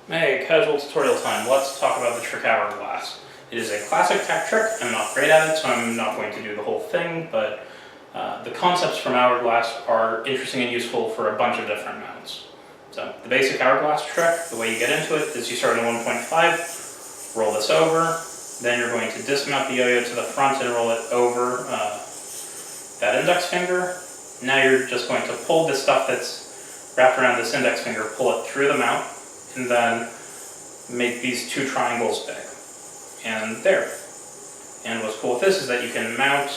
Hey, casual tutorial time. Let's talk about the trick Hourglass. It is a classic tech trick. I'm not great at it, so I'm not going to do the whole thing, but the concepts from Hourglass are interesting and useful for a bunch of different mounts. So the basic Hourglass trick, the way you get into it is you start in 1.5, roll this over, then you're going to dismount the yo-yo to the front and roll it over that index finger. Now you're just going to pull this stuff that's wrapped around this index finger, pull it through the mount, and then make these two triangles big. And there. And what's cool with this is that you can mount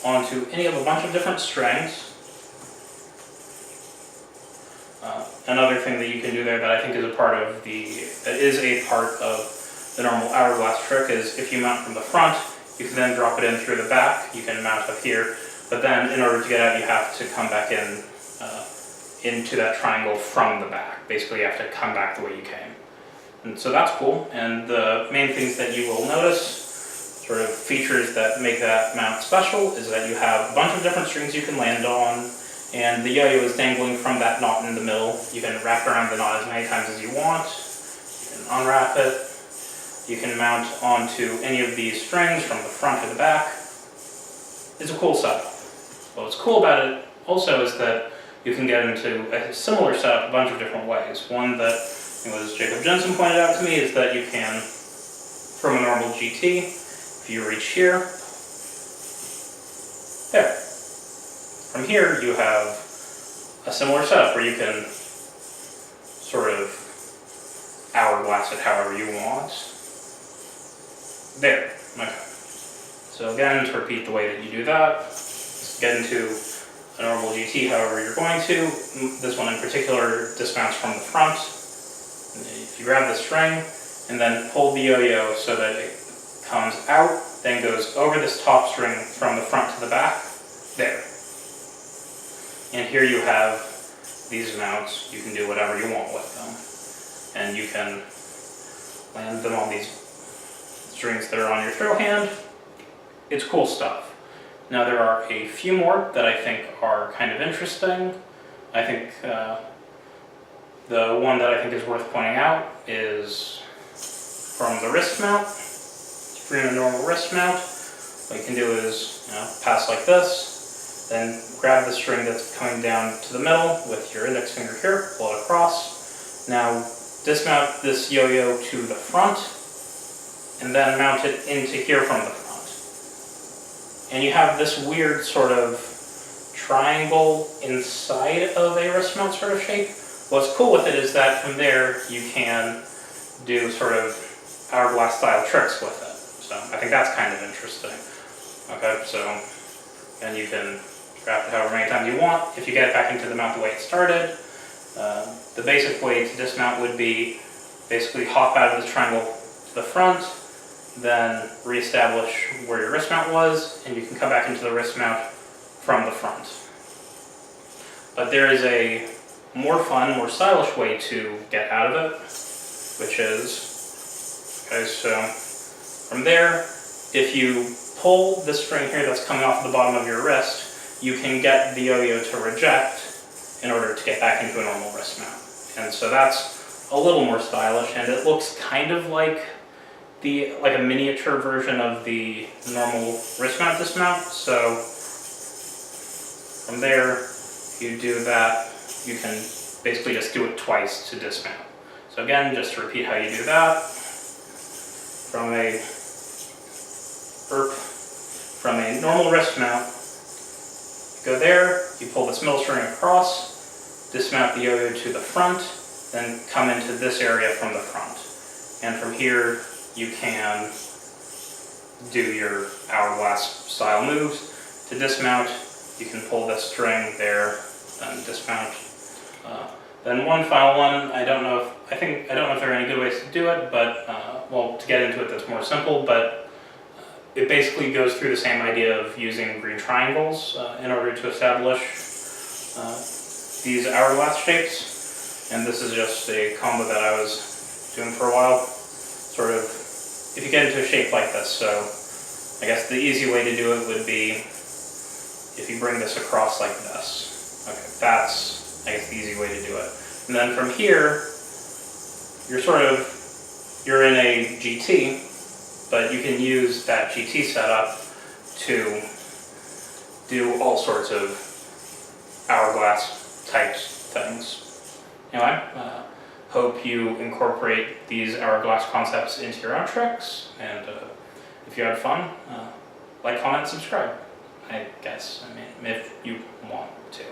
onto any of a bunch of different strings. Another thing that you can do there that I think is a part of the normal Hourglass trick is if you mount from the front, you can then drop it in through the back. You can mount up here, but then in order to get out, you have to come back in into that triangle from the back. Basically, you have to come back the way you came. And so that's cool. And the main things that you will notice, sort of features that make that mount special, is that you have a bunch of different strings you can land on, and the yo-yo is dangling from that knot in the middle. You can wrap around the knot as many times as you want. You can unwrap it. You can mount onto any of these strings from the front to the back. It's a cool setup. What's cool about it also is that you can get into a similar setup a bunch of different ways. One that was Jacob Jensen pointed out to me is that you can, from a normal GT, if you reach here, there. From here you have a similar setup where you can sort of hourglass it however you want. There. Okay. So again, to repeat the way that you do that, just get into a normal GT however you're going to. This one in particular dismounts from the front. If you grab the string and then pull the yo-yo so that it comes out, then goes over this top string from the front to the back, there. And here you have these mounts. You can do whatever you want with them. And you can land them on these strings that are on your throw hand. It's cool stuff. Now there are a few more that I think are kind of interesting. I think the one that I think is worth pointing out is from the wrist mount. If you're in a normal wrist mount, what you can do is pass like this, then grab the string that's coming down to the middle with your index finger here, pull it across. Now dismount this yo-yo to the front, and then mount it into here from the front. And you have this weird sort of triangle inside of a wrist mount sort of shape. What's cool with it is that from there you can do sort of hourglass style tricks with it. So I think that's kind of interesting. Okay, so then you can wrap it however many times you want. If you get it back into the mount the way it started, the basic way to dismount would be basically hop out of the triangle to the front, then reestablish where your wrist mount was, and you can come back into the wrist mount from the front. But there is a more fun, more stylish way to get out of it, which is, okay, so from there, if you pull this string here that's coming off the bottom of your wrist, you can get the yo-yo to reject in order to get back into a normal wrist mount. And so that's a little more stylish, and it looks kind of like a miniature version of the normal wrist mount dismount. So from there, you do that, you can basically just do it twice to dismount. So again, just to repeat how you do that, from a normal wrist mount, go there, you pull this middle string across, dismount the yo-yo to the front, then come into this area from the front. And from here, you can do your hourglass style moves. To dismount, you can pull this string there, then dismount. Then one final one, I don't know if there are any good ways to do it, but well, to get into it that's more simple, but it basically goes through the same idea of using green triangles in order to establish these hourglass shapes. And this is just a combo that I was doing for a while, sort of, if you get into a shape like this. So I guess the easy way to do it would be if you bring this across like this. Okay, that's, I guess, the easy way to do it. And then from here, you're in a GT, but you can use that GT setup to do all sorts of hourglass type things. Anyway, hope you incorporate these hourglass concepts into your own tricks, and if you had fun, like, comment, subscribe, I guess, if you want to.